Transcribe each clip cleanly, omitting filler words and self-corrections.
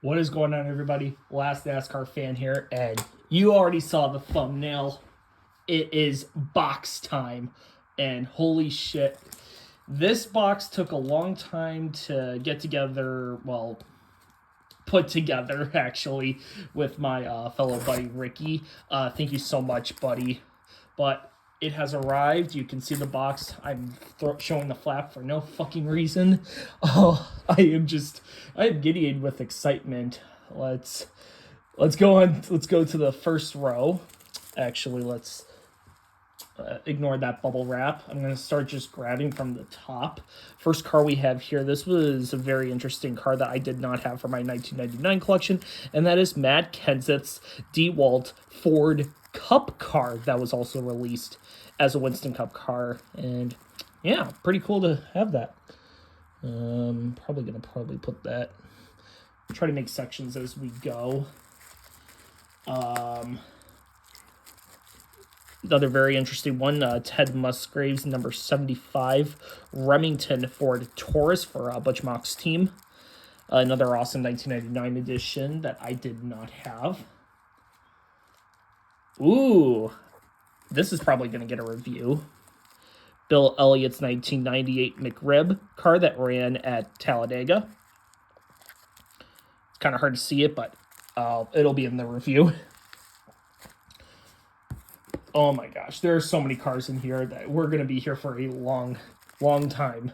What is going on, everybody? Last NASCAR fan here, and you already saw the thumbnail. It is box time, and holy shit, this box took a long time to get together, well, put together, actually, with my fellow buddy, Ricky. Thank you so much, buddy. But it has arrived. You can see the box. I'm showing the flap for no fucking reason. Oh, I am giddy with excitement. Let's go to the first row. Actually, let's ignore that bubble wrap. I'm going to start just grabbing from the top. First car we have here, this was a very interesting car that I did not have for my 1999 collection, and that is Matt Kenseth's DeWalt Ford Cup car that was also released as a Winston Cup car, and yeah, pretty cool to have that. Probably gonna put that, try to make sections as we go. Another very interesting one, Ted Musgrave's number 75 Remington Ford Taurus for Butch Mock's team. Another awesome 1999 edition that I did not have. Ooh, this is probably going to get a review. Bill Elliott's 1998 McRib car that ran at Talladega. It's kind of hard to see it, but it'll be in the review. Oh my gosh, there are so many cars in here that we're going to be here for a long time.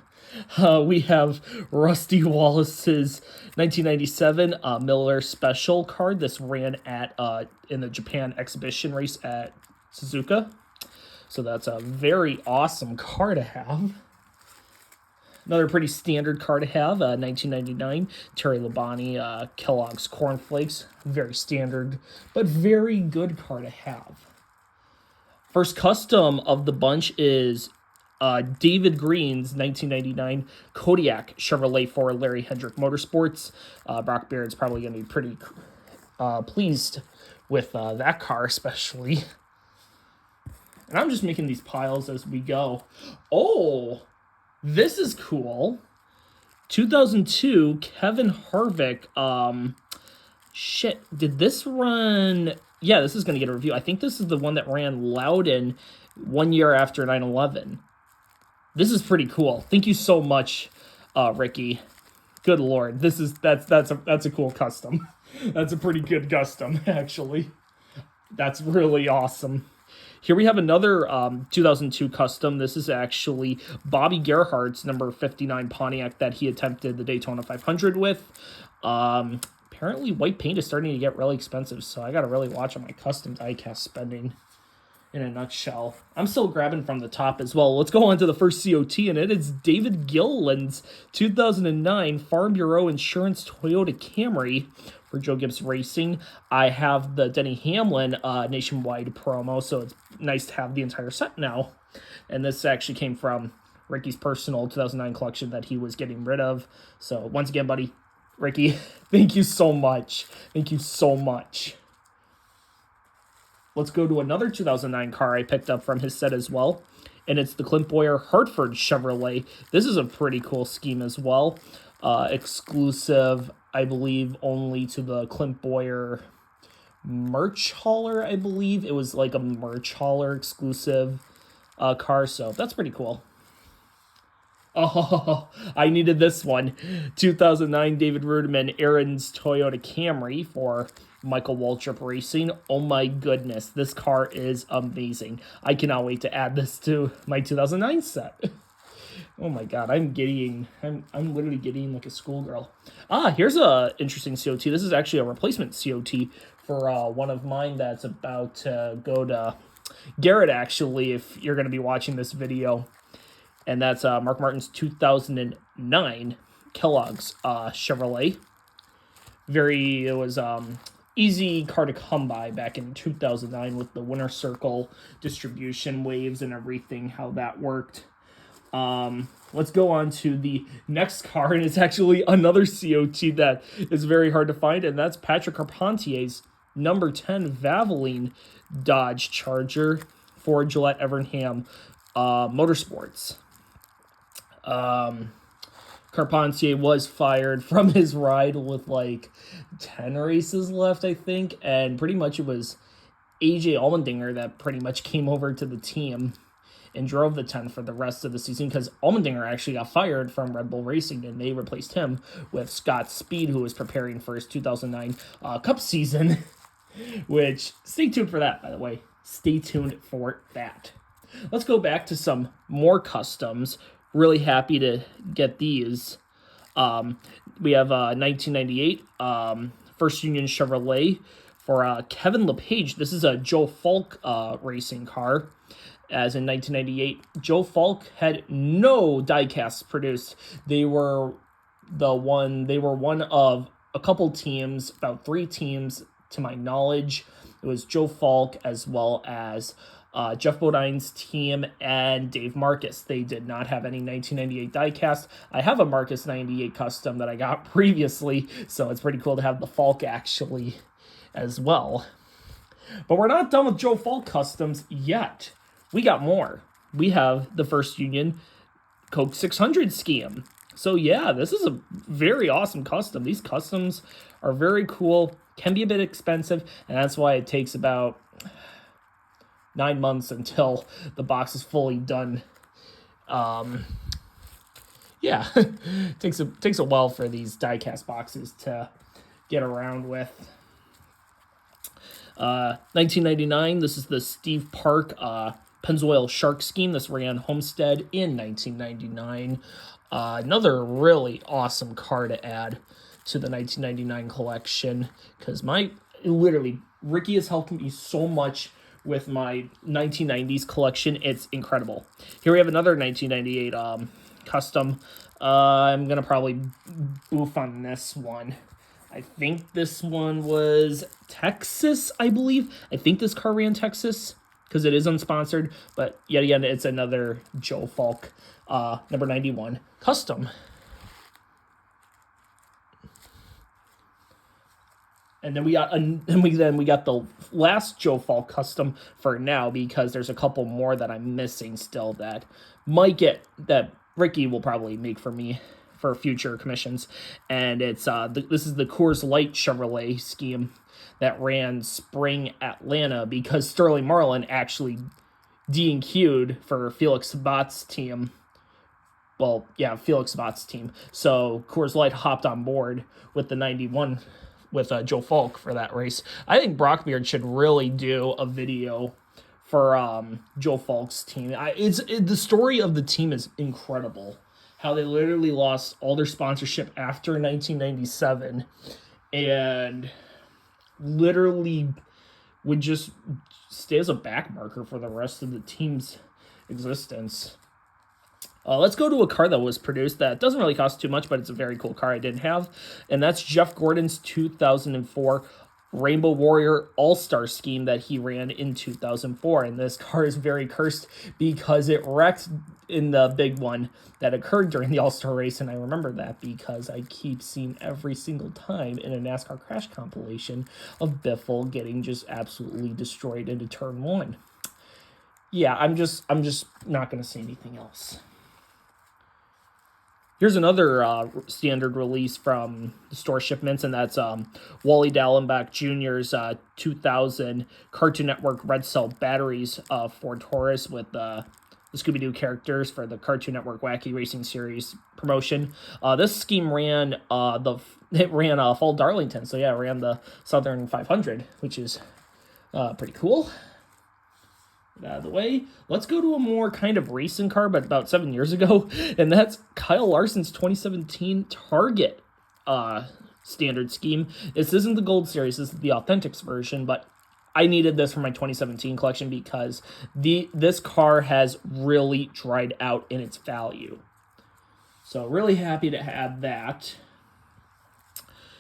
We have Rusty Wallace's 1997 Miller Special card. This ran at in the Japan exhibition race at Suzuka. So that's a very awesome car to have. Another pretty standard car to have, 1999 Terry Labonte Kellogg's Corn Flakes. Very standard, but very good car to have. First custom of the bunch is David Green's 1999 Kodiak Chevrolet for Larry Hendrick Motorsports. Brock Beard's probably going to be pretty pleased with that car, especially. And I'm just making these piles as we go. Oh, this is cool. 2002 Kevin Harvick. Shit, did this run? Yeah, this is going to get a review. I think this is the one that ran Loudon 1 year after 9/11. This is pretty cool. Thank you so much, Ricky. Good Lord, that's a cool custom. That's a pretty good custom, actually. That's really awesome. Here we have another 2002 custom. This is actually Bobby Gerhardt's number 59 Pontiac that he attempted the Daytona 500 with. Apparently, white paint is starting to get really expensive, so I got to really watch on my custom diecast spending. In a nutshell, I'm still grabbing from the top as well. Let's go on to the first COT, and it is David Gilliland's 2009 Farm Bureau Insurance Toyota Camry for Joe Gibbs Racing. I have the Denny Hamlin nationwide promo, so it's nice to have the entire set now. And this actually came from Ricky's personal 2009 collection that he was getting rid of. So once again, buddy, Ricky, thank you so much. Thank you so much. Let's go to another 2009 car I picked up from his set as well, and it's the Clint Bowyer Hartford Chevrolet. This is a pretty cool scheme as well. Exclusive, I believe, only to the Clint Bowyer merch hauler, I believe. It was like a merch hauler exclusive car, so that's pretty cool. Oh, I needed this one. 2009 David Ruderman Aaron's Toyota Camry for Michael Waltrip Racing. Oh my goodness, this car is amazing. I cannot wait to add this to my 2009 set. Oh my god, I'm literally getting like a schoolgirl. Here's a interesting COT. This is actually a replacement COT for one of mine that's about to go to Garrett, actually, if you're going to be watching this video. And that's Mark Martin's 2009 Kellogg's Chevrolet. It was easy car to come by back in 2009 with the winner circle distribution waves and everything, how that worked. Let's go on to the next car, and it's actually another COT that is very hard to find, and that's Patrick Carpentier's number 10 Valvoline Dodge Charger for Gillette Evernham Motorsports. Carpentier was fired from his ride with like 10 races left, I think, and pretty much it was AJ Allmendinger that pretty much came over to the team and drove the 10 for the rest of the season, because Allmendinger actually got fired from Red Bull Racing, and they replaced him with Scott Speed, who was preparing for his 2009 Cup season, which, stay tuned for that, by the way. Stay tuned for that. Let's go back to some more customs. Really happy to get these. We have 1998 First Union Chevrolet for Kevin LePage. This is a Joe Falk racing car. As in 1998, Joe Falk had no diecasts produced. They were one of a couple teams, about 3 teams to my knowledge. It was Joe Falk as well as Jeff Bodine's team and Dave Marcus. They did not have any 1998 diecast. I have a Marcus 98 custom that I got previously, so it's pretty cool to have the Falk actually as well. But we're not done with Joe Falk customs yet. We got more. We have the First Union Coke 600 scheme. So yeah, this is a very awesome custom. These customs are very cool, can be a bit expensive, and that's why it takes about 9 months until the box is fully done. Yeah, takes a while for these diecast boxes to get around with. 1999, this is the Steve Park Pennzoil Shark scheme. This ran Homestead in 1999. Another really awesome car to add to the 1999 collection, because Ricky has helped me so much with my 1990s collection. It's incredible. Here we have another 1998 custom. I'm going to probably boof on this one. I think this one was Texas, I believe. I think this car ran Texas, because it is unsponsored, but yet again, it's another Joe Falk number 91 custom. And then we got the last Joe Falk custom for now, because there's a couple more that I'm missing still that Ricky will probably make for me for future commissions. And it's this is the Coors Light Chevrolet scheme that ran Spring Atlanta, because Sterling Marlin actually D&Q'd for Felix Sabat's team. Well, yeah, Felix Sabat's team. So Coors Light hopped on board with the 91 with Joe Falk for that race. I think Brockbeard should really do a video for Joe Falk's team. The story of the team is incredible. How they literally lost all their sponsorship after 1997 and literally would just stay as a back marker for the rest of the team's existence. Let's go to a car that was produced that doesn't really cost too much, but it's a very cool car I didn't have, and that's Jeff Gordon's 2004 Rainbow Warrior All-Star scheme that he ran in 2004, and this car is very cursed because it wrecked in the big one that occurred during the All-Star race, and I remember that because I keep seeing every single time in a NASCAR crash compilation of Biffle getting just absolutely destroyed into turn 1. Yeah, I'm just not going to say anything else. Here's another standard release from the store shipments, and that's Wally Dallenbach Jr.'s 2000 Cartoon Network Red Cell batteries Ford Taurus with the Scooby-Doo characters for the Cartoon Network Wacky Racing Series promotion. This scheme ran Fall Darlington, so yeah, it ran the Southern 500, which is pretty cool. Out of the way, let's go to a more kind of racing car, but about 7 years ago, and that's Kyle Larson's 2017 Target standard scheme. This isn't the Gold Series, this is the Authentics version, but I needed this for my 2017 collection because this car has really dried out in its value. So really happy to add that.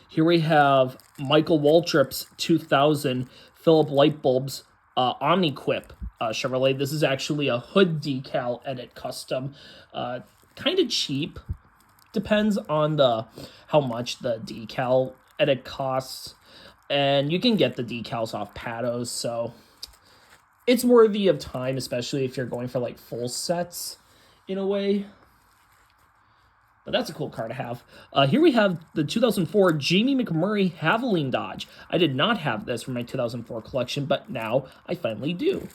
Here we have Michael Waltrip's 2000 Philip Lightbulbs Omniquip Chevrolet. This is actually a hood decal edit custom. Kind of cheap. Depends on how much the decal edit costs. And you can get the decals off Patos, so it's worthy of time, especially if you're going for like full sets in a way. But that's a cool car to have. Here we have the 2004 Jamie McMurray Havoline Dodge. I did not have this for my 2004 collection, but now I finally do.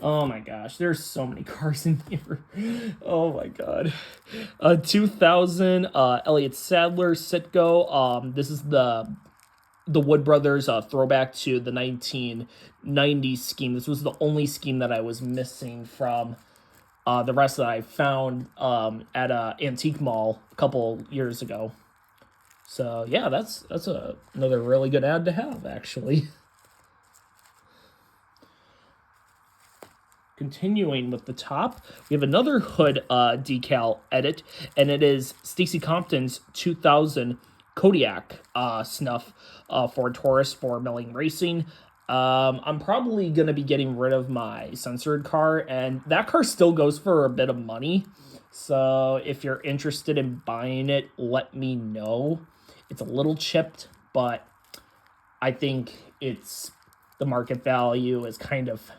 Oh my gosh, there's so many cars in here. Oh my god. 2000 Elliott Sadler Citgo. This is the Wood Brothers throwback to the 1990s scheme. This was the only scheme that I was missing from the rest that I found at a antique mall a couple years ago. So yeah, that's another really good ad to have, actually. Continuing with the top, we have another hood decal edit, and it is Stacey Compton's 2000 Kodiak snuff for Taurus for Millennium Racing. I'm probably going to be getting rid of my censored car, and that car still goes for a bit of money. So if you're interested in buying it, let me know. It's a little chipped, but I think the market value is kind of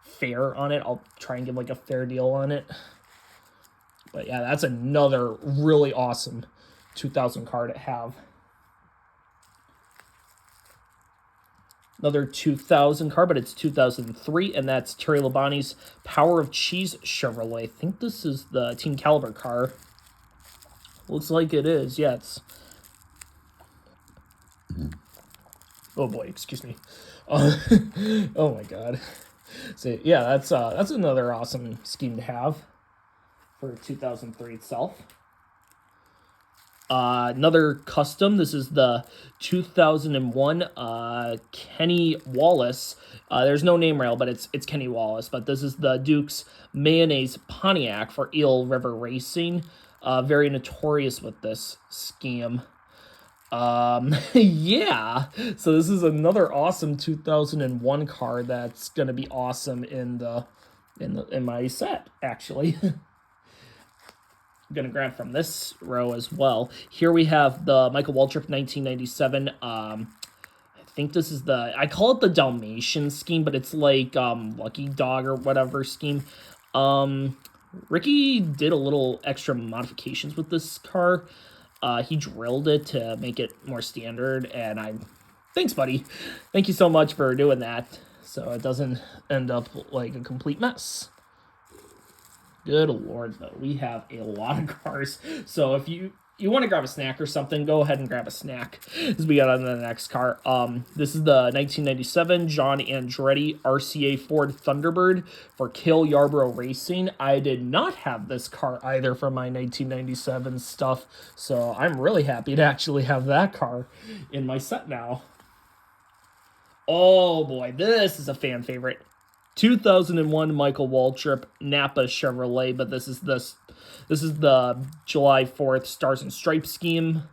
fair on it. I'll try and give like a fair deal on it. But yeah, that's another really awesome 2000 car to have. Another 2000 car, but it's 2003, and that's Terry Labonte's Power of Cheese Chevrolet. I think this is the Team Caliber car. Looks like it is. Yeah, it's... Oh boy, excuse me. Oh my god. So yeah, that's another awesome scheme to have for 2003 itself. Another custom. This is the 2001 Kenny Wallace. There's no name rail, but it's Kenny Wallace. But this is the Duke's Mayonnaise Pontiac for Eel River Racing. Very notorious with this scheme. Yeah. So this is another awesome 2001 car that's gonna be awesome in my set, actually. I'm gonna grab from this row as well. Here we have the Michael Waltrip 1997. I think this is I call it the Dalmatian scheme, but it's like Lucky Dog or whatever scheme. Ricky did a little extra modifications with this car. He drilled it to make it more standard, and thanks, buddy. Thank you so much for doing that, so it doesn't end up like a complete mess. Good lord, though. We have a lot of cars. So if you want to grab a snack or something, go ahead and grab a snack as we get on to the next car. This is the 1997 John Andretti RCA Ford Thunderbird for Cale Yarborough Racing. I did not have this car either for my 1997 stuff, so I'm really happy to actually have that car in my set now. Oh boy, this is a fan favorite. 2001 Michael Waltrip Napa Chevrolet, but this is the July 4th Stars and Stripes scheme.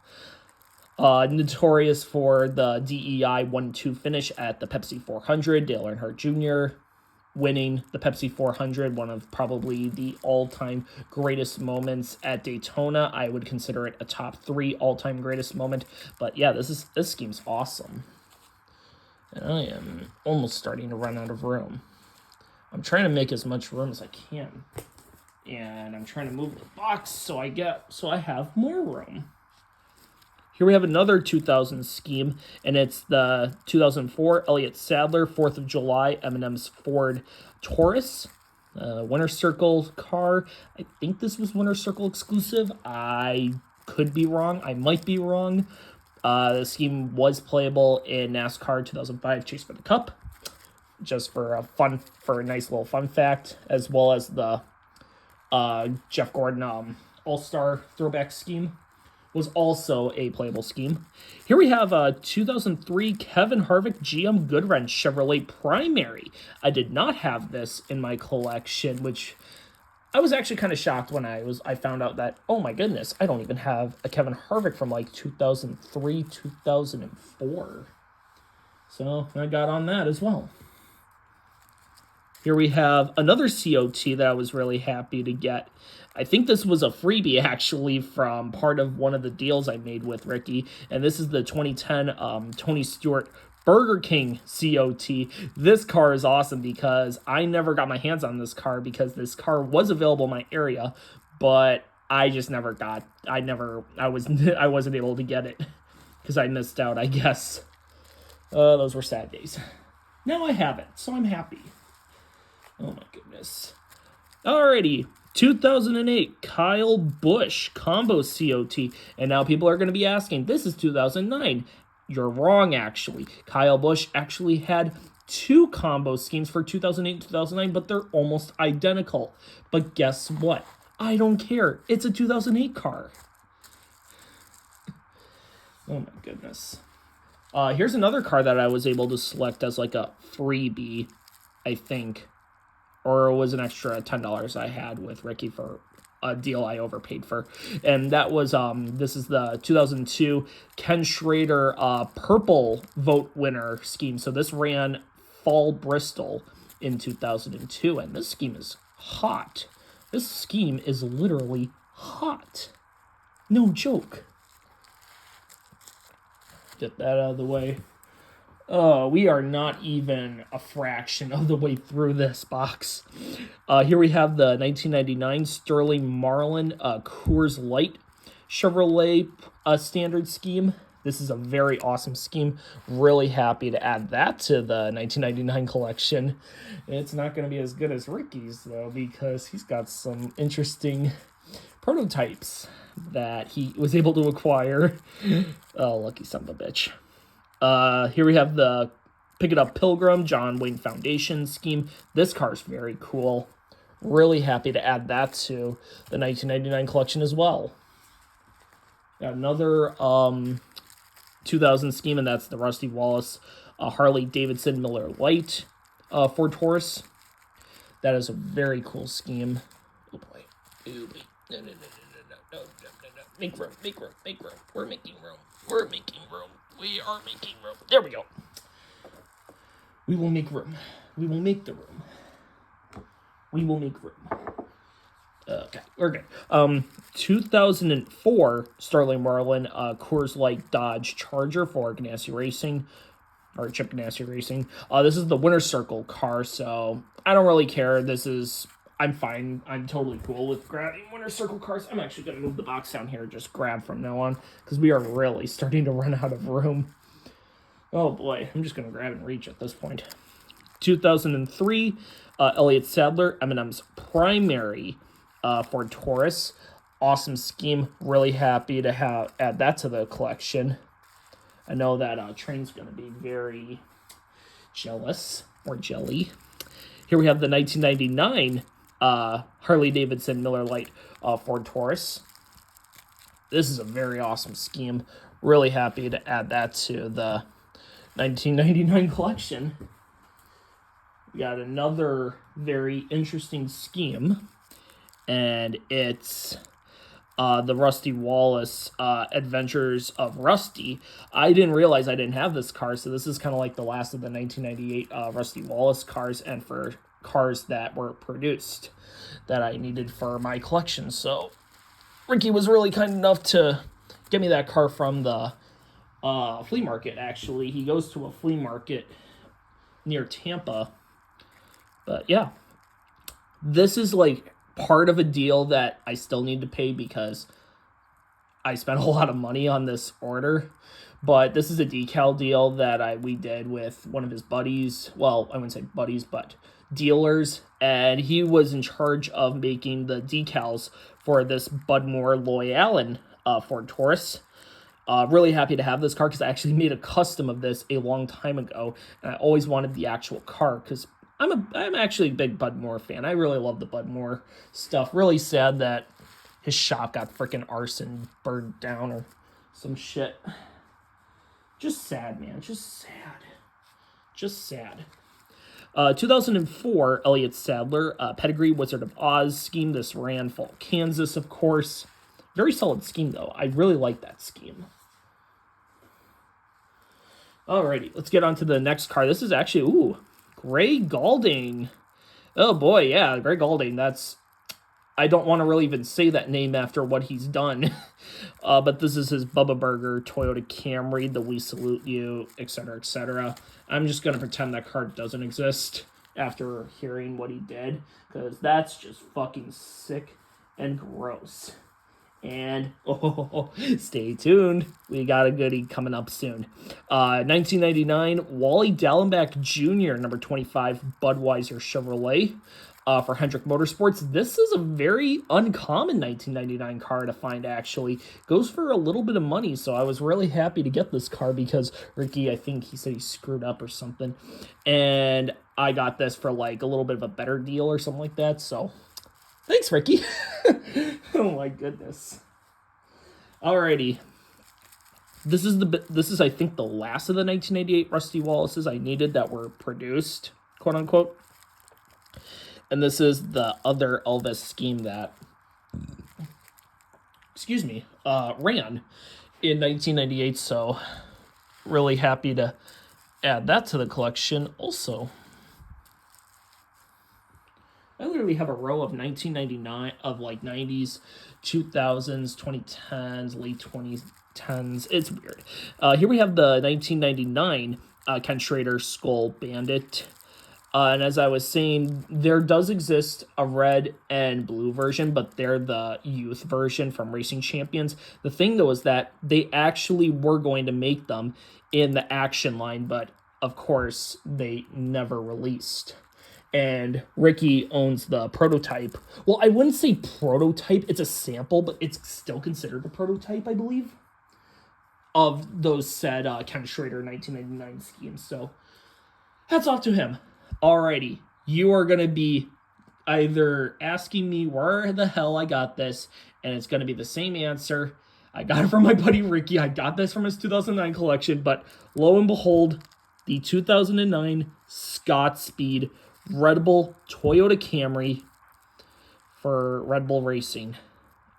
Notorious for the DEI 1-2 finish at the Pepsi 400. Dale Earnhardt Jr. winning the Pepsi 400, one of probably the all-time greatest moments at Daytona. I would consider it a top 3 all-time greatest moment. But yeah, this scheme's awesome. And I am almost starting to run out of room. I'm trying to make as much room as I can. And I'm trying to move the box so I have more room. Here we have another 2000 scheme, and it's the 2004 Elliott Sadler 4th of July M&M's Ford Taurus. Winter Circle car. I think this was Winter Circle exclusive. I could be wrong. I might be wrong. The scheme was playable in NASCAR 2005 Chase for the Cup. Just for a nice little fun fact, as well as the Jeff Gordon All-Star throwback scheme was also a playable scheme. Here we have a 2003 Kevin Harvick GM Goodwrench Chevrolet Primary. I did not have this in my collection, which I was actually kind of shocked when I found out that, oh my goodness, I don't even have a Kevin Harvick from like 2003, 2004. So I got on that as well. Here we have another COT that I was really happy to get. I think this was a freebie, actually, from part of one of the deals I made with Ricky. And this is the 2010 Tony Stewart Burger King COT. This car is awesome because I never got my hands on this car because this car was available in my area, but I just never got, I wasn't able to get it because I missed out, I guess. Those were sad days. Now I have it, so I'm happy. Oh my goodness. Alrighty, 2008 Kyle Busch combo COT, and now people are going to be asking, this is 2009. You're wrong, actually. Kyle Busch actually had 2 combo schemes for 2008 and 2009, but they're almost identical. But guess what? I don't care. It's a 2008 car. Oh my goodness. Here's another car that I was able to select as like a freebie, I think. Or it was an extra $10 I had with Ricky for a deal I overpaid for. And that was, this is the 2002 Ken Schrader purple vote winner scheme. So this ran Fall Bristol in 2002. And this scheme is hot. This scheme is literally hot. No joke. Get that out of the way. We are not even a fraction of the way through this box. Here we have the 1999 Sterling Marlin Coors Light Chevrolet standard scheme. This is a very awesome scheme. Really happy to add that to the 1999 collection. It's not going to be as good as Ricky's, though, because he's got some interesting prototypes that he was able to acquire. Oh, lucky son of a bitch. Here we have the Pick It Up Pilgrim John Wayne Foundation scheme. This car is very cool. Really happy to add that to the 1999 collection as well. Got another 2000 scheme, and that's the Rusty Wallace Harley Davidson Miller Lite Ford Taurus. That is a very cool scheme. Oh boy. Oh wait. No. Make room. We're making room. We are making room. There we go. We will make room. We will make the room. We will make room. Okay, we're good. 2004 Sterling Marlin Coors Light Dodge Charger for Ganassi Racing, or Chip Ganassi Racing. This is the Winner's Circle car, so I don't really care. I'm fine. I'm totally cool with grabbing Winner's Circle cars. I'm actually going to move the box down here and just grab from now on, because we are really starting to run out of room. Oh boy, I'm just going to grab and reach at this point. 2003, Elliott Sadler, M&M's primary Ford Taurus. Awesome scheme. Really happy to add that to the collection. I know that Train's going to be very jealous, or jelly. Here we have the 1999 Harley Davidson Miller Lite Ford Taurus. This is a very awesome scheme. Really happy to add that to the 1999 collection. We got another very interesting scheme, and it's the Rusty Wallace Adventures of Rusty. I didn't realize I didn't have this car, so this is kind of like the last of the 1998 Rusty Wallace cars, and for cars that were produced that I needed for my collection. So Ricky was really kind enough to get me that car from the flea market, actually. He goes to a flea market near Tampa. But yeah, this is like part of a deal that I still need to pay because I spent a lot of money on this order. But this is a decal deal that we did with one of his buddies. Well, I wouldn't say buddies, but dealers. And he was in charge of making the decals for this Budmore Loy Allen Ford Taurus. Really happy to have this car because I actually made a custom of this a long time ago. And I always wanted the actual car because I'm actually a big Budmore fan. I really love the Budmore stuff. Really sad that his shop got freaking arson burned down or some shit. Just sad, man. Just sad. 2004, Elliott Sadler, Pedigree Wizard of Oz scheme. This ran Fall Kansas, of course. Very solid scheme, though. I really like that scheme. Alrighty, let's get on to the next car. This is actually, Gray Galding. Oh boy, yeah, Gray Galding. I don't want to really even say that name after what he's done. But this is his Bubba Burger Toyota Camry, the We Salute You, etc., etc. I'm just going to pretend that car doesn't exist after hearing what he did, because that's just fucking sick and gross. And, stay tuned. We got a goodie coming up soon. 1999, Wally Dallenbach Jr., number 25, Budweiser Chevrolet. For Hendrick Motorsports. This is a very uncommon 1999 car to find, actually. Goes for a little bit of money, so I was really happy to get this car because Ricky, I think he said he screwed up or something. And I got this for like a little bit of a better deal or something like that, so thanks, Ricky. Oh my goodness. Alrighty. This is I think the last of the 1998 Rusty Wallaces I needed that were produced, quote unquote. And this is the other Elvis scheme that, ran in 1998. So really happy to add that to the collection. Also, I literally have a row of 1999, of like 90s, 2000s, 2010s, late 2010s. It's weird. Here we have the 1999 Ken Schrader Skull Bandit. And as I was saying, there does exist a red and blue version, but they're the youth version from Racing Champions. The thing, though, is that they actually were going to make them in the action line, but of course, they never released. And Ricky owns the prototype. Well, I wouldn't say prototype. It's a sample, but it's still considered a prototype, I believe, of those said Ken Schrader 1999 schemes. So hats off to him. Alrighty, you are going to be either asking me where the hell I got this, and it's going to be the same answer. I got it from my buddy Ricky. I got this from his 2009 collection, but lo and behold, the 2009 Scott Speed Red Bull Toyota Camry for Red Bull Racing.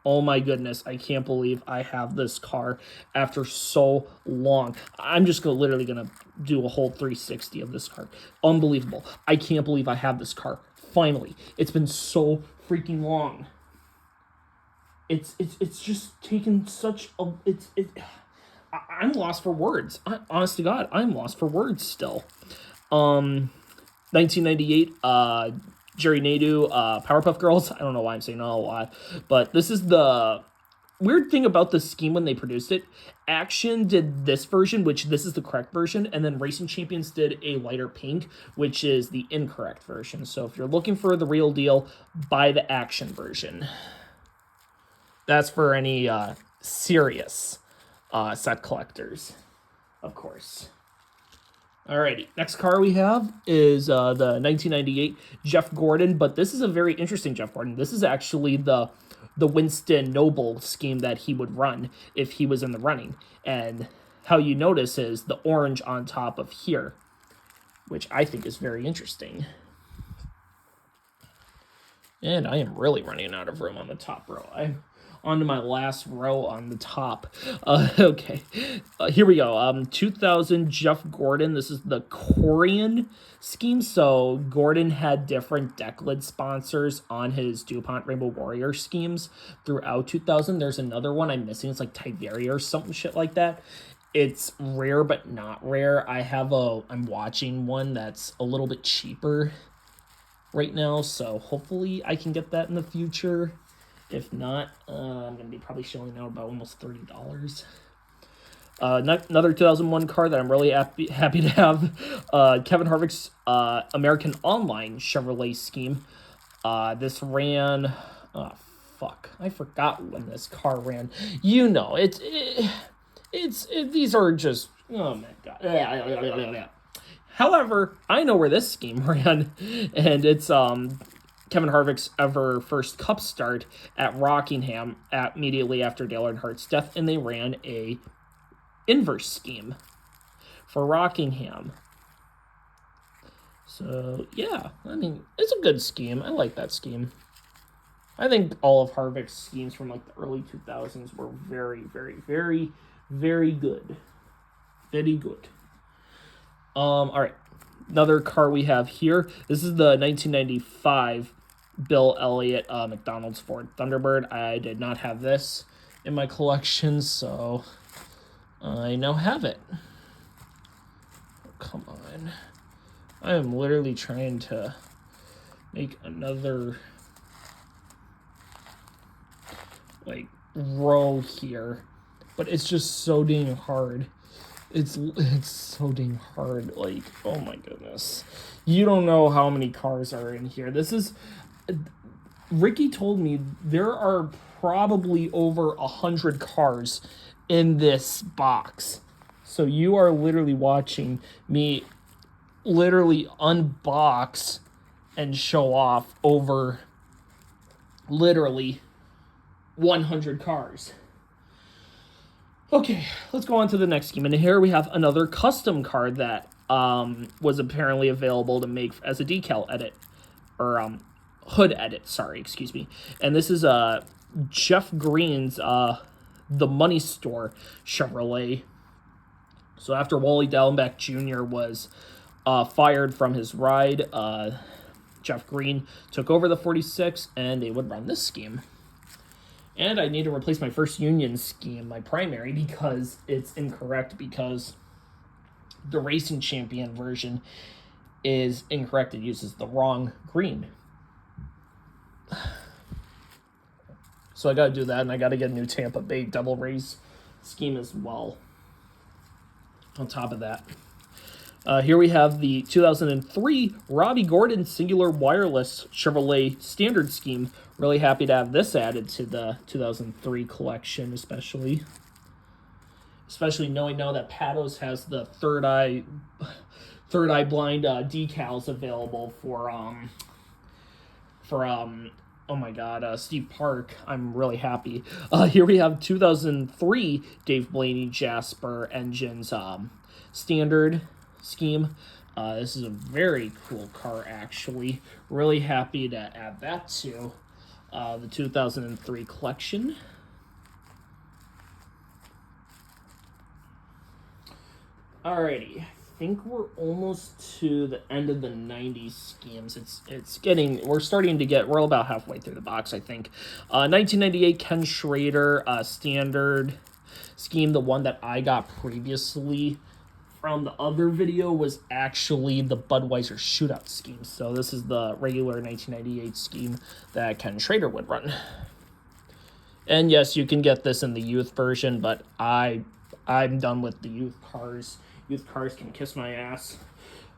Oh my goodness, I can't believe I have this car after so long. I'm just literally going to do a whole 360 of this car. Unbelievable. I can't believe I have this car. Finally. It's been so freaking long. It's just taken such a... I'm lost for words. Honest to God, I'm lost for words still. 1998, Jerry Nadeau, Powerpuff Girls. I don't know why I'm saying a lot, but this is the weird thing about the scheme when they produced it. Action did this version, which this is the correct version, and then Racing Champions did a lighter pink, which is the incorrect version. So if you're looking for the real deal, buy the Action version. That's for any serious set collectors, of course. Alrighty, next car we have is the 1998 Jeff Gordon, but this is a very interesting Jeff Gordon. This is actually the Winston Noble scheme that he would run if he was in the running. And how you notice is the orange on top of here, which I think is very interesting. And I am really running out of room on the top row. I'm on to my last row on the top. Okay, here we go. 2000 Jeff Gordon. This is the Korean scheme. So Gordon had different deck lid sponsors on his DuPont Rainbow Warrior schemes throughout 2000. There's another one I'm missing. It's like Tiberia or something shit like that. It's rare, but not rare. I'm watching one that's a little bit cheaper right now. So hopefully I can get that in the future. If not, I'm going to be probably shelling out about almost $30. Another 2001 car that I'm really happy to have. Kevin Harvick's American Online Chevrolet scheme. This ran... Oh, fuck. I forgot when this car ran. You know, these are just... Oh, my God. However, I know where this scheme ran, and it's... Kevin Harvick's ever first Cup start at Rockingham immediately after Dale Earnhardt's death, and they ran a inverse scheme for Rockingham. So, yeah, I mean, it's a good scheme. I like that scheme. I think all of Harvick's schemes from, like, the early 2000s were very, very, very, very good. Very good. All right. Another car we have here. This is the 1995 Bill Elliott McDonald's Ford Thunderbird. I did not have this in my collection, so I now have it. Oh, come on. I am literally trying to make another... like row here, but it's just so dang hard. It's so dang hard. Like, oh my goodness, you don't know how many cars are in here. This is, Ricky told me there are probably over 100 cars in this box. So you are literally watching me literally unbox and show off over literally 100 cars. Okay, let's go on to the next scheme. And here we have another custom card that was apparently available to make as a decal edit, or hood edit, sorry, excuse me. And this is Jeff Green's The Money Store Chevrolet. So after Wally Dallenbach Jr. was fired from his ride, Jeff Green took over the 46, and they would run this scheme. And I need to replace my first Union scheme, my primary, because it's incorrect, because the Racing Champion version is incorrect. It uses the wrong green. So I got to do that, and I got to get a new Tampa Bay Double Race scheme as well. On top of that, here we have the 2003 Robbie Gordon Singular Wireless Chevrolet Standard Scheme. Really happy to have this added to the 2003 collection, especially knowing now that Patos has the third eye blind decals available for oh my god, Steve Park. I'm really happy. Here we have 2003 Dave Blaney Jasper Engines standard scheme. This is a very cool car, actually. Really happy to add that to the 2003 collection. Alrighty, I think we're almost to the end of the 90s schemes. We're about halfway through the box, I think. 1998 Ken Schrader standard scheme. The one that I got previously from the other video was actually the Budweiser shootout scheme. So this is the regular 1998 scheme that Ken Schrader would run. And yes, you can get this in the youth version, but I'm done with the youth cars. Youth cars can kiss my ass.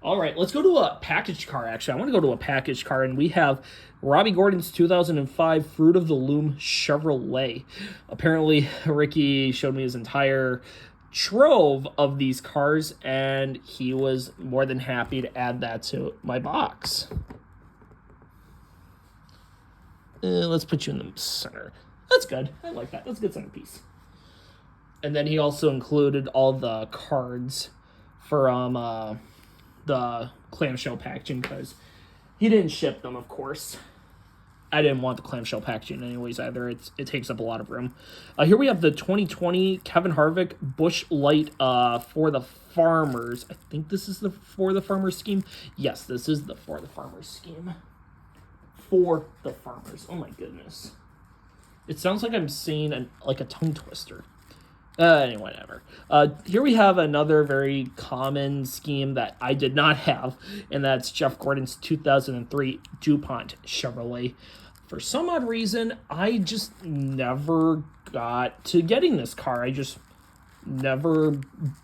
All right, let's go to a package car, actually. I want to go to a package car, and we have Robbie Gordon's 2005 Fruit of the Loom Chevrolet. Apparently, Ricky showed me his entire trove of these cars, and he was more than happy to add that to my box. Let's put you in the center. That's good. I like that. That's a good centerpiece. And then he also included all the cards for the clamshell packaging, because he didn't ship them, of course. I didn't want the clamshell packaging anyways either. It takes up a lot of room. Here we have the 2020 Kevin Harvick Busch Light for the Farmers. I think this is the For the Farmers scheme. Yes, this is the For the Farmers scheme. For the Farmers. Oh my goodness. It sounds like I'm saying like a tongue twister. Anyway, whatever. Here we have another very common scheme that I did not have, and that's Jeff Gordon's 2003 DuPont Chevrolet. For some odd reason, I just never got to getting this car. I just never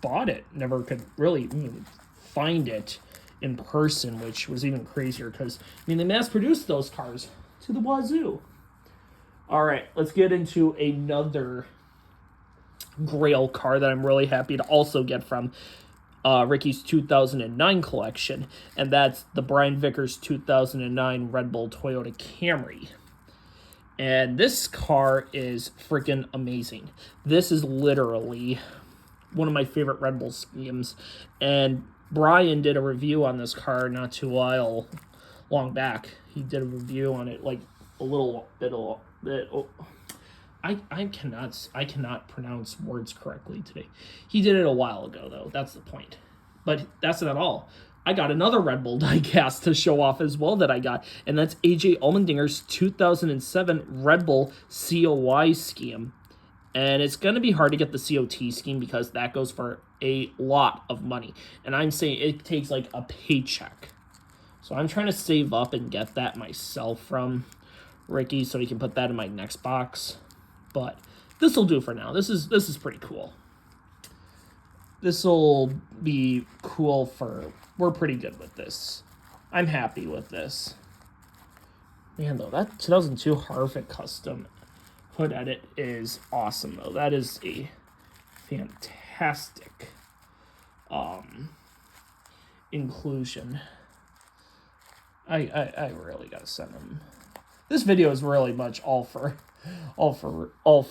bought it. Never could really even find it in person, which was even crazier because, they mass-produced those cars to the wazoo. All right, let's get into another Grail car that I'm really happy to also get from Ricky's 2009 collection, and that's the Brian Vickers 2009 Red Bull Toyota Camry. And this car is freaking amazing. This is literally one of my favorite Red Bull schemes, and Brian did a review on this car not too long back. He did a review on it like a little bit. I cannot pronounce words correctly today. He did it a while ago, though. That's the point. But that's not all. I got another Red Bull diecast to show off as well that I got, and that's AJ Allmendinger's 2007 Red Bull COI scheme. And it's going to be hard to get the COT scheme because that goes for a lot of money. And I'm saying it takes like a paycheck. So I'm trying to save up and get that myself from Ricky so he can put that in my next box. but this will do for now. This is pretty cool. This will be cool for... We're pretty good with this. I'm happy with this. Man, though, that 2002 Harvick custom hood edit is awesome, though. That is a fantastic inclusion. I really gotta send him. This video is really much all for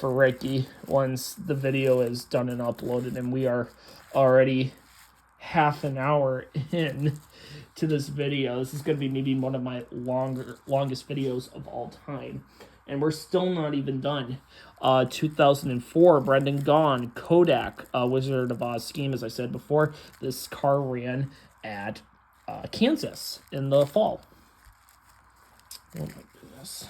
Ricky once the video is done and uploaded, and we are already half an hour in to this video. This is going to be maybe one of my longest videos of all time, and we're still not even done. 2004 Brendan Gaughan Kodak Wizard of Oz scheme. As I said before, this car ran at Kansas in the fall. Oh my goodness.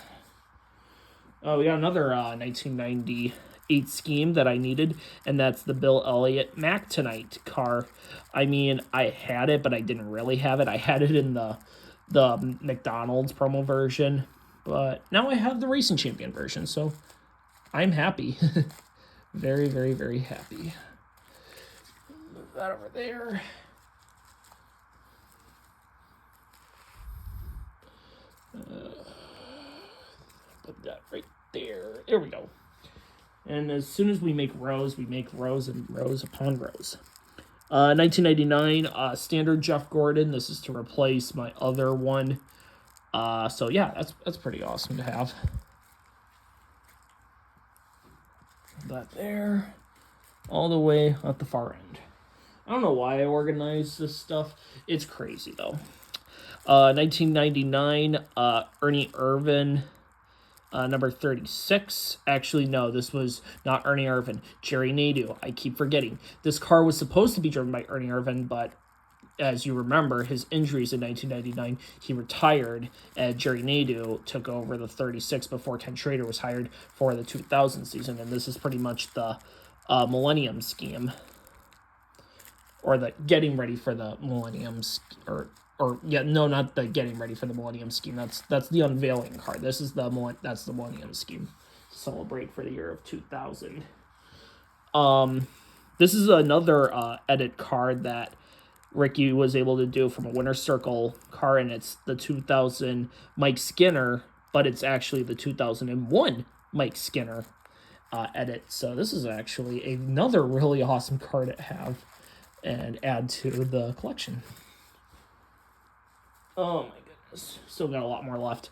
Oh, we got another 1998 scheme that I needed, and that's the Bill Elliott Mac Tonight car. I mean, I had it, but I didn't really have it. I had it in the McDonald's promo version, but now I have the Racing Champion version, so I'm happy. Very, very, very happy. Move that over there. Put that right there. There we go. And as soon as we make rows and rows upon rows. 1999 standard Jeff Gordon. This is to replace my other one. So yeah, that's pretty awesome to have. That there, all the way at the far end. I don't know why I organized this stuff. It's crazy though. 1999 Ernie Irvan. Number 36. Actually, no, this was not Ernie Irvan. Jerry Nadeau. I keep forgetting. This car was supposed to be driven by Ernie Irvan, but as you remember, his injuries in 1999, he retired, and Jerry Nadeau took over the 36 before Ken Schrader was hired for the 2000 season, and this is pretty much the Millennium scheme, or the getting ready for the Millennium, not the getting ready for the Millennium scheme. That's the unveiling card. This is the Millennium scheme to celebrate for the year of 2000. This is another edit card that Ricky was able to do from a Winner's Circle car, and it's the 2000 Mike Skinner, but it's actually the 2001 Mike Skinner edit. So this is actually another really awesome card to have and add to the collection. Oh my goodness. Still got a lot more left.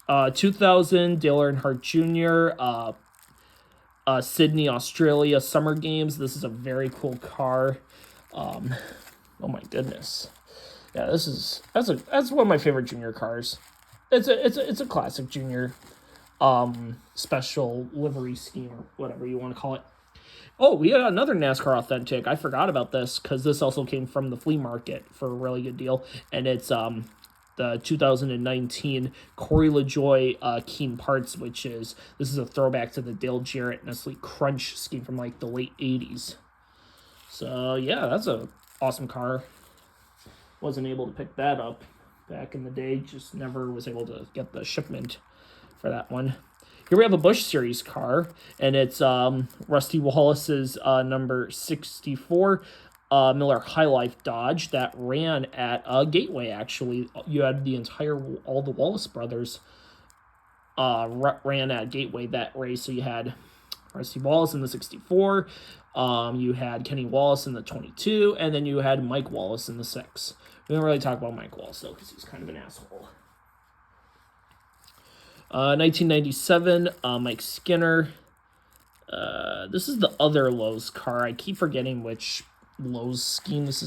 2000 Dale Earnhardt Jr. Sydney, Australia Summer Games. This is a very cool car. Oh my goodness. Yeah, that's one of my favorite junior cars. It's a classic junior special livery scheme or whatever you want to call it. Oh, we got another NASCAR Authentic. I forgot about this because this also came from the flea market for a really good deal. And it's the 2019 Corey LaJoie Keen Parts, this is a throwback to the Dale Jarrett Nestle Crunch scheme from like the late 80s. So yeah, that's a awesome car. Wasn't able to pick that up back in the day. Just never was able to get the shipment for that one. Here we have a Busch Series car, and it's Rusty Wallace's number 64 Miller High Life Dodge that ran at Gateway, actually. You had all the Wallace brothers ran at Gateway that race. So you had Rusty Wallace in the 64, you had Kenny Wallace in the 22, and then you had Mike Wallace in the 6. We don't really talk about Mike Wallace, though, because he's kind of an asshole. 1997, Mike Skinner. This is the other Lowe's car. I keep forgetting which Lowe's scheme this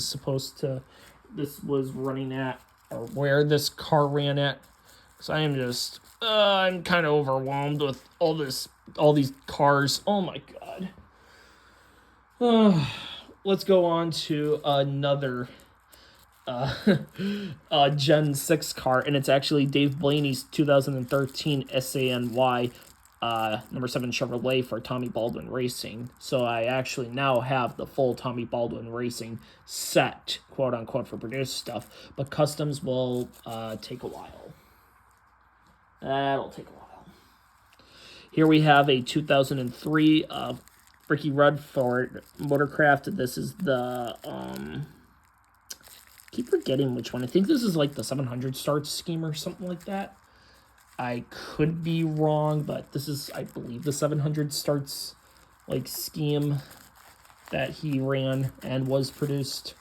was running at, or where this car ran at. Because I am just, I'm kind of overwhelmed with all these cars. Oh my god. Let's go on to another Gen 6 car, and it's actually Dave Blaney's 2013 SANY number 7 Chevrolet for Tommy Baldwin Racing. So I actually now have the full Tommy Baldwin Racing set, quote unquote, for produced stuff, but customs will take a while. That'll take a while. Here we have a 2003 Ricky Rudd Ford Motorcraft. This is the, keep forgetting which one. I think this is like the 700 starts scheme or something like that. I could be wrong, but this is, I believe, the 700 starts like scheme that he ran and was produced.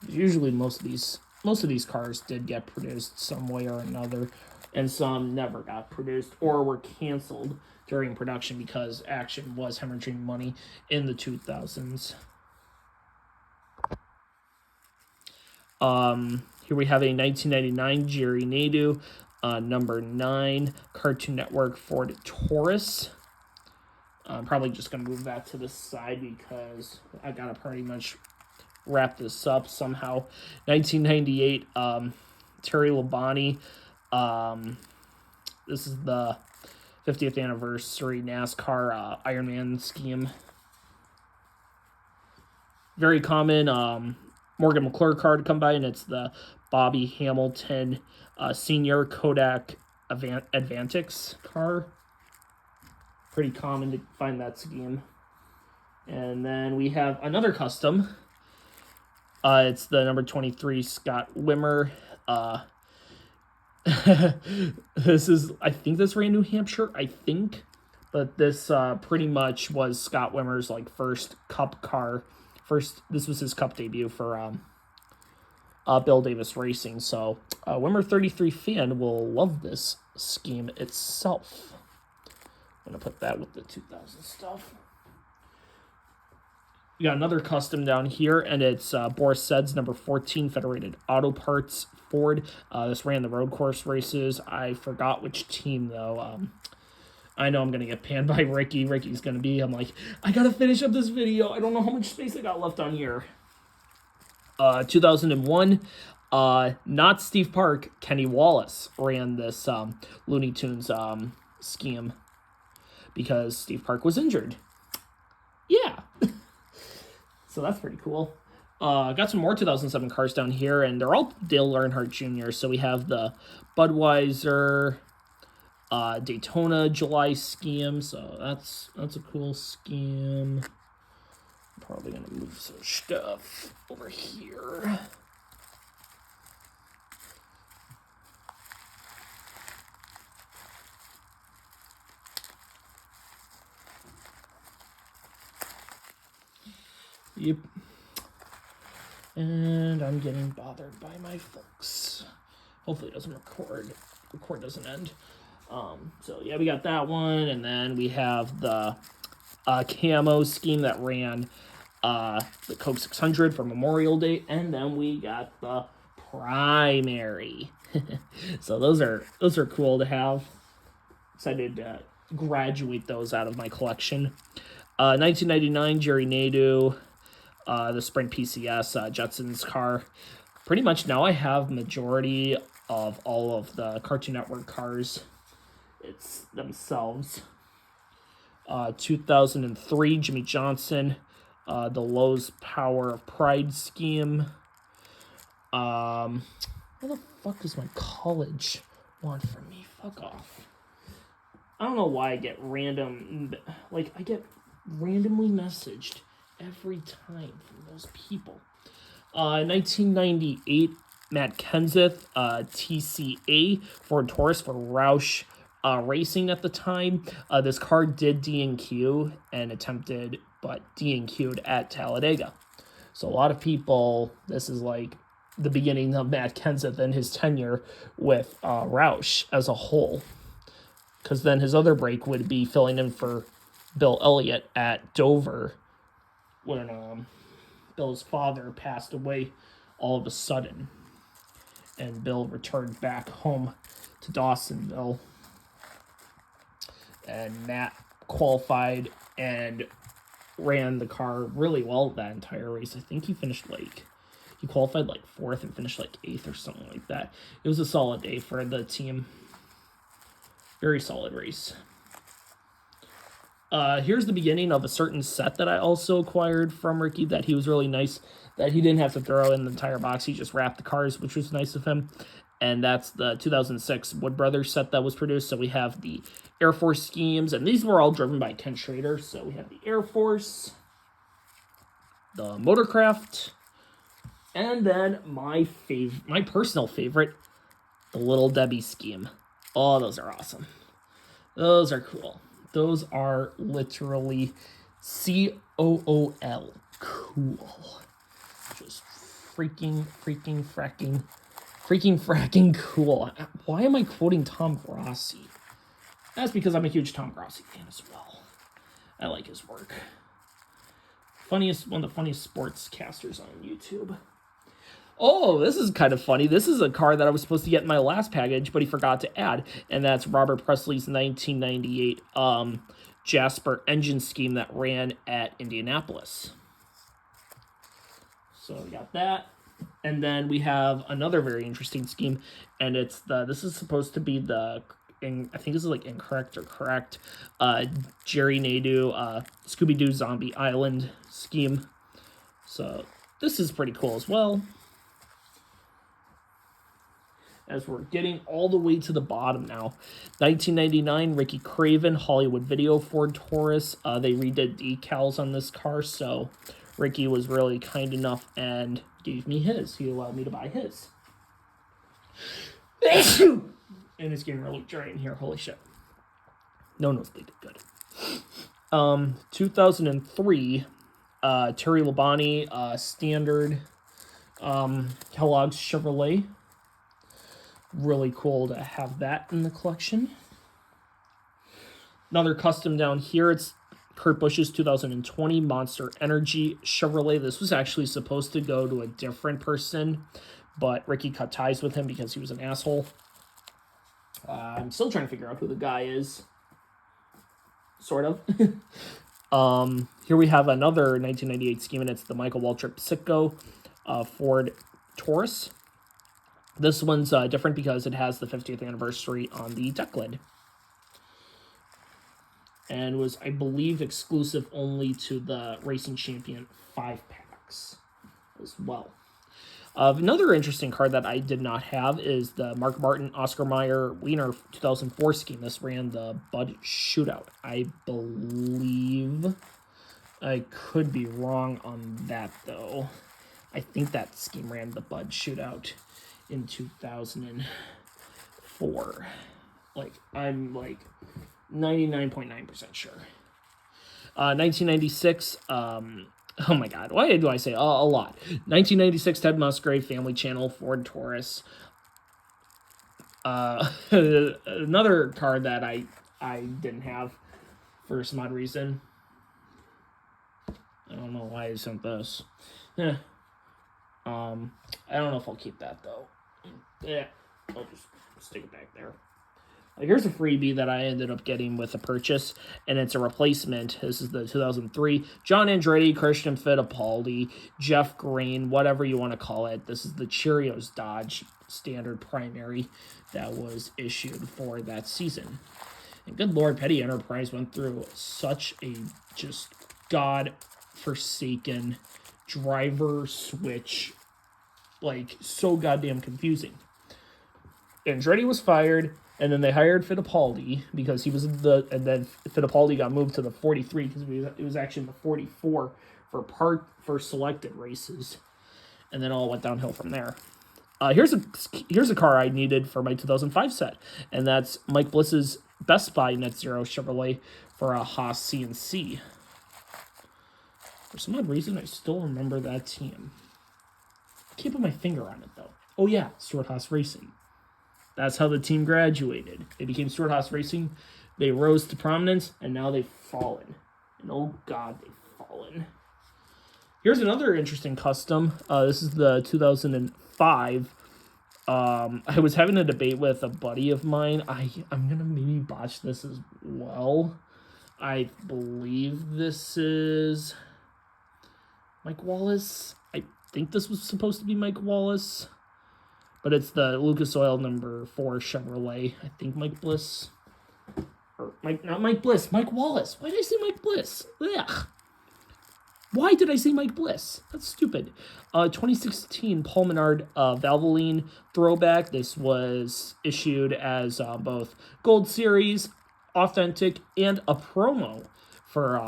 Usually most of these cars did get produced some way or another, and some never got produced or were canceled during production because Action was hemorrhaging money in the 2000s. Here we have a 1999 Jerry Nadeau, number 9 Cartoon Network Ford Taurus. I'm probably just going to move that to the side because I got to pretty much wrap this up somehow. 1998 Terry Labonte. This is the 50th anniversary NASCAR Ironman scheme. Very common Morgan McClure car to come by, and it's the Bobby Hamilton Senior Kodak Advantix car. Pretty common to find that scheme. And then we have another custom. It's the number 23 Scott Wimmer. This is, I think this ran New Hampshire, but this pretty much was Scott Wimmer's like first Cup car. This was his Cup debut for Bill Davis Racing. So Wimmer 33 fan will love this scheme itself. I'm gonna put that with the 2000 stuff. We got another custom down here, and it's Boris Said's number 14 Federated Auto Parts Ford. This ran the road course races. I forgot which team, though. I know I'm going to get panned by Ricky. Ricky's going to be, I'm like, I got to finish up this video. I don't know how much space I got left on here. 2001, not Steve Park, Kenny Wallace ran this Looney Tunes scheme because Steve Park was injured. Yeah. So that's pretty cool. Got some more 2007 cars down here, and they're all Dale Earnhardt Jr. So we have the Budweiser Daytona July scheme. So that's a cool scheme. I'm probably gonna move some stuff over here. Yep. And I'm getting bothered by my folks. Hopefully it doesn't record. Record doesn't end. So yeah, we got that one, and then we have the camo scheme that ran the Coke 600 for Memorial Day, and then we got the primary. So those are cool to have. Excited to graduate those out of my collection. 1999 Jerry Nadeau. The Sprint PCS Jetsons car. Pretty much now I have majority of all of the Cartoon Network cars. It's themselves. 2003 Jimmy Johnson. The Lowe's Power of Pride scheme. What the fuck does my college want from me? Fuck off. I don't know why I get random, like I get randomly messaged every time from those people. 1998 Matt Kenseth TCA Ford Taurus for Roush Racing at the time. This car did DNQ and attempted, but DNQ'd at Talladega. So a lot of people, this is like the beginning of Matt Kenseth and his tenure with Roush as a whole. Because then his other break would be filling in for Bill Elliott at Dover when Bill's father passed away all of a sudden. And Bill returned back home to Dawsonville. And Matt qualified and ran the car really well that entire race. I think he qualified like 4th and finished like 8th or something like that. It was a solid day for the team. Very solid race. Here's the beginning of a certain set that I also acquired from Ricky that he was really nice, that he didn't have to throw in the entire box. He just wrapped the cars, which was nice of him. and that's the 2006 Wood Brothers set that was produced. So we have the Air Force schemes, and these were all driven by Ken Schrader. So we have the Air Force, the Motorcraft, and then my personal favorite, the Little Debbie scheme. Oh, those are awesome. Those are cool. Those are literally COOL. Cool. Just freaking cool. Why am I quoting Tom Grossi? That's because I'm a huge Tom Grossi fan as well. I like his work. One of the funniest sportscasters on YouTube. Oh, this is kind of funny. This is a car that I was supposed to get in my last package, but he forgot to add, and that's Robert Pressley's 1998 Jasper engine scheme that ran at Indianapolis. So we got that, and then we have another very interesting scheme, and this is supposed to be I think this is like incorrect or correct, Jerry Nadeau Scooby-Doo Zombie Island scheme. So this is pretty cool as well. As we're getting all the way to the bottom now. 1999, Ricky Craven, Hollywood Video Ford Taurus. They redid decals on this car, so Ricky was really kind enough and gave me his. He allowed me to buy his. And it's getting really dry in here. Holy shit. No nosebleed. Good. 2003, Terry Labonte, standard Kellogg's Chevrolet. Really cool to have that in the collection. Another custom down here, it's Kurt Busch's 2020 Monster Energy Chevrolet. This was actually supposed to go to a different person, but Ricky cut ties with him because he was an asshole. I'm still trying to figure out who the guy is. Sort of. Here we have another 1998 scheme, and it's the Michael Waltrip Sitco Ford Taurus. This one's different because it has the 50th anniversary on the deck lid. And was, I believe, exclusive only to the Racing Champion 5-packs as well. Another interesting card that I did not have is the Mark Martin Oscar Mayer Wiener 2004 scheme. This ran the Bud Shootout. I believe, I could be wrong on that though. I think that scheme ran the Bud Shootout in 2004. I'm 99.9% sure. 1996, oh my god, why do I say a lot? 1996 Ted Musgrave Family Channel Ford Taurus. Another card that I didn't have for some odd reason. I don't know why I sent this. I don't know if I'll keep that though. Yeah, I'll just stick it back there. Here's a freebie that I ended up getting with a purchase, and it's a replacement. This is the 2003 John Andretti, Christian Fittipaldi, Jeff Green, whatever you want to call it. This is the Cheerios Dodge Standard Primary that was issued for that season. And good Lord, Petty Enterprise went through such a just god-forsaken driver switch, so goddamn confusing. Andretti was fired, and then they hired Fittipaldi because he was and then Fittipaldi got moved to the 43 because it was actually in the 44 for selected races, and then all went downhill from there. Here's a car I needed for my 2005 set, and that's Mike Bliss's Best Buy Net Zero Chevrolet for a Haas CNC. For some odd reason, I still remember that team. I can't put my finger on it though. Oh yeah, Stuart Haas Racing. That's how the team graduated. They became Stuart Haas Racing. They rose to prominence, and now they've fallen. And oh god, they've fallen. Here's another interesting custom. This is the 2005. I was having a debate with a buddy of mine. I'm going to maybe botch this as well. I believe this is Mike Wallace. I think this was supposed to be Mike Wallace. But it's the Lucas Oil number 4 Chevrolet. I think Mike Bliss. Not Mike Bliss, Mike Wallace. Why did I say Mike Bliss? Ugh. Why did I say Mike Bliss? That's stupid. 2016 Paul Menard Valvoline throwback. This was issued as both Gold Series, Authentic, and a promo for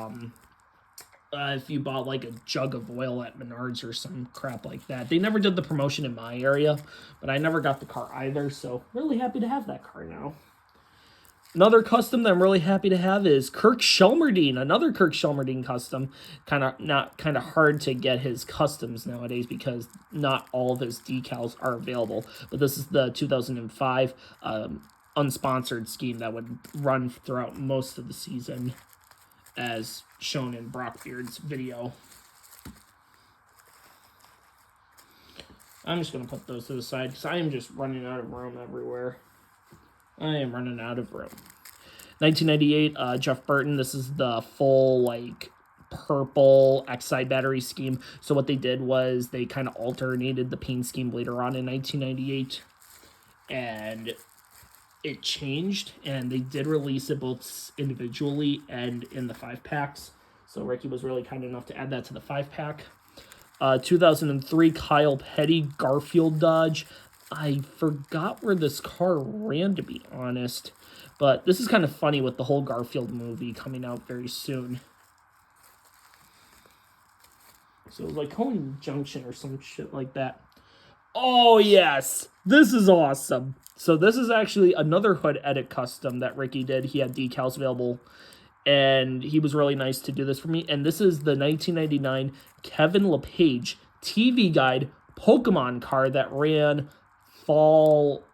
if you bought like a jug of oil at Menards or some crap like that. They never did the promotion in my area, but I never got the car either, so really happy to have that car now. Another custom that I'm really happy to have is Kirk Shelmerdine, another Kirk Shelmerdine custom. Kind of hard to get his customs nowadays because not all of his decals are available. But this is the 2005 unsponsored scheme that would run throughout most of the season, as shown in Brockbeard's video. I'm just going to put those to the side because I am just running out of room everywhere. I am running out of room. 1998, Jeff Burton. This is the full, like, purple X-Side battery scheme. So what they did was they kind of alternated the paint scheme later on in 1998. And it changed, and they did release it both individually and in the 5-packs. So Ricky was really kind enough to add that to the 5-pack. 2003 Kyle Petty Garfield Dodge. I forgot where this car ran, to be honest. But this is kind of funny with the whole Garfield movie coming out very soon. So it was like Coney Junction or some shit like that. Oh, yes. This is awesome. So this is actually another hood edit custom that Ricky did. He had decals available, and he was really nice to do this for me. And this is the 1999 Kevin LePage TV Guide Pokemon car that ran Fall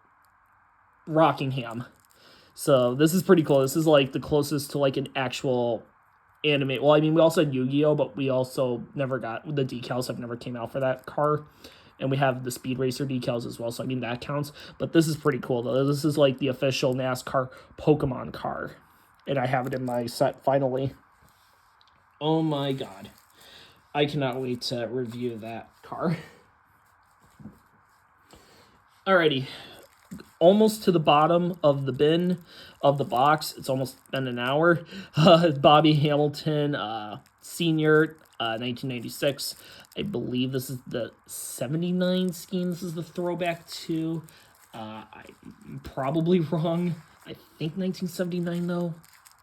Rockingham. So this is pretty cool. This is like the closest to like an actual anime. Well, I mean, we also had Yu-Gi-Oh, but we also never got, the decals have never came out for that car. And we have the Speed Racer decals as well, so I mean that counts. But this is pretty cool though. This is like the official NASCAR Pokemon car. And I have it in my set finally. Oh my god. I cannot wait to review that car. Alrighty. Almost to the bottom of the bin of the box. It's almost been an hour. Bobby Hamilton, Senior, 1996. I believe this is the 79 scheme. This is the throwback to. I'm probably wrong. I think 1979, though.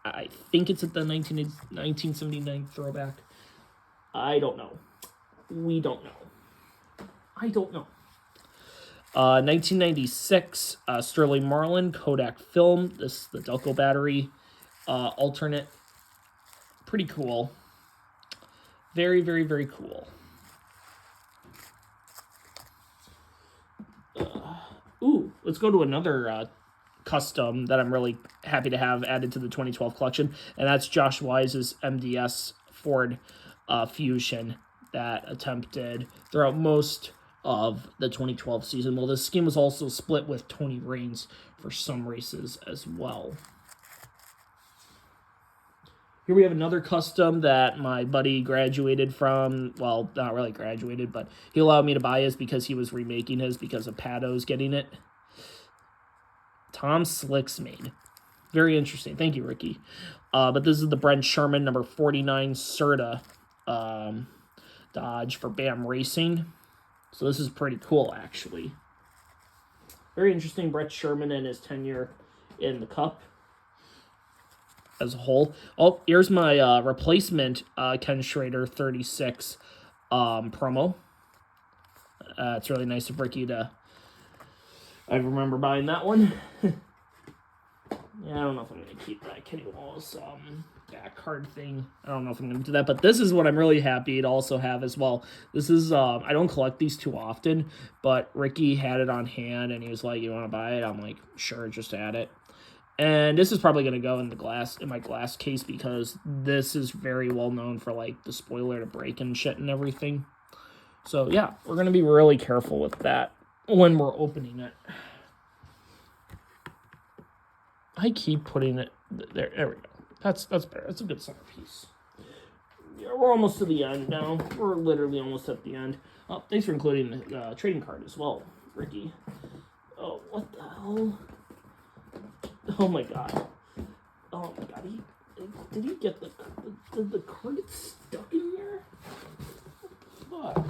I think it's at the 1979 throwback. I don't know. We don't know. I don't know. 1996, Sterling Marlin, Kodak Film. This is the Delco battery alternate. Pretty cool. Very, very, very cool. Let's go to another custom that I'm really happy to have added to the 2012 collection, and that's Josh Wise's MDS Ford Fusion that attempted throughout most of the 2012 season. Well, this scheme was also split with Tony Raines for some races as well. Here we have another custom that my buddy graduated from. Well, not really graduated, but he allowed me to buy his because he was remaking his because of Pado's getting it. Tom Slicks made. Very interesting. Thank you, Ricky. But this is the Brent Sherman number 49 Serta Dodge for BAM Racing. So this is pretty cool, actually. Very interesting. Brett Sherman and his tenure in the Cup as a whole. Oh, here's my replacement Ken Schrader 36 promo. It's really nice of Ricky to... I remember buying that one. Yeah, I don't know if I'm going to keep that Kenny Wallace back card thing. I don't know if I'm going to do that, but this is what I'm really happy to also have as well. This is, I don't collect these too often, but Ricky had it on hand, and he was like, you want to buy it? I'm like, sure, just add it. And this is probably going to go in my glass case because this is very well known for, like, the spoiler to break and shit and everything. So, yeah, we're going to be really careful with that when we're opening it. I keep putting it there. There we go. That's better. That's a good centerpiece. Yeah, we're almost to the end now. We're literally almost at the end. Oh, thanks for including the trading card as well, Ricky. Oh, what the hell? Oh my god. Oh my god. Did he get the card get stuck in here? Fuck.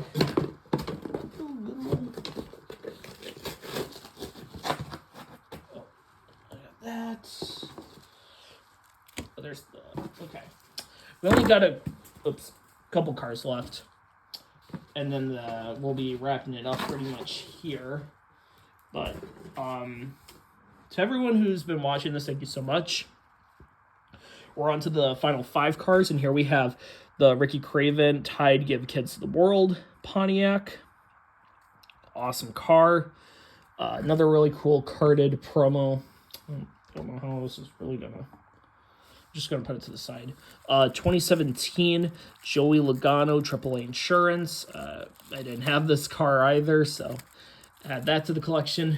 Oh, I got that. Oh, there's the... Okay. We only got a couple cars left. And then we'll be wrapping it up pretty much here. But, to everyone who's been watching this, thank you so much. We're on to the final 5 cars, and here we have the Ricky Craven Tide Give Kids the World Pontiac. Awesome car. Another really cool carded promo. I don't know how this is really gonna... Just gonna put it to the side. 2017 Joey Logano AAA Insurance. I didn't have this car either, so add that to the collection.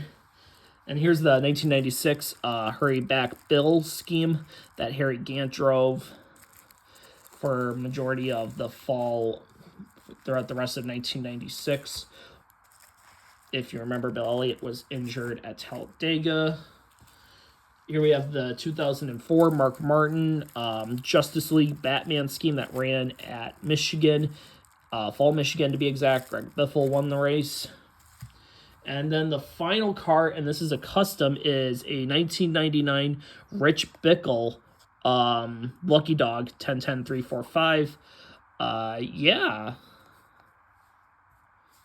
And here's the 1996 Hurry Back Bill scheme that Harry Gant drove for majority of the fall throughout the rest of 1996. If you remember, Bill Elliott was injured at Talladega. Here we have the 2004 Mark Martin Justice League Batman scheme that ran at Michigan, Fall Michigan to be exact. Greg Biffle won the race. And then the final car, and this is a custom, is a 1999 Rich Bickle Lucky Dog 10-10-345. Yeah.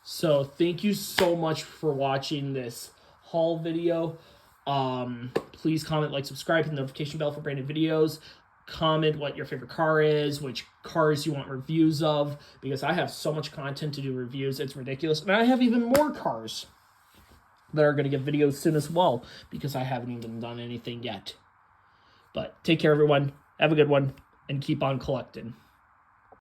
So thank you so much for watching this haul video. Please comment, like, subscribe, hit the notification bell for brand new videos. Comment what your favorite car is, which cars you want reviews of, because I have so much content to do reviews. It's ridiculous. And I have even more cars that are going to get videos soon as well, because I haven't even done anything yet. But take care, everyone. Have a good one, and keep on collecting.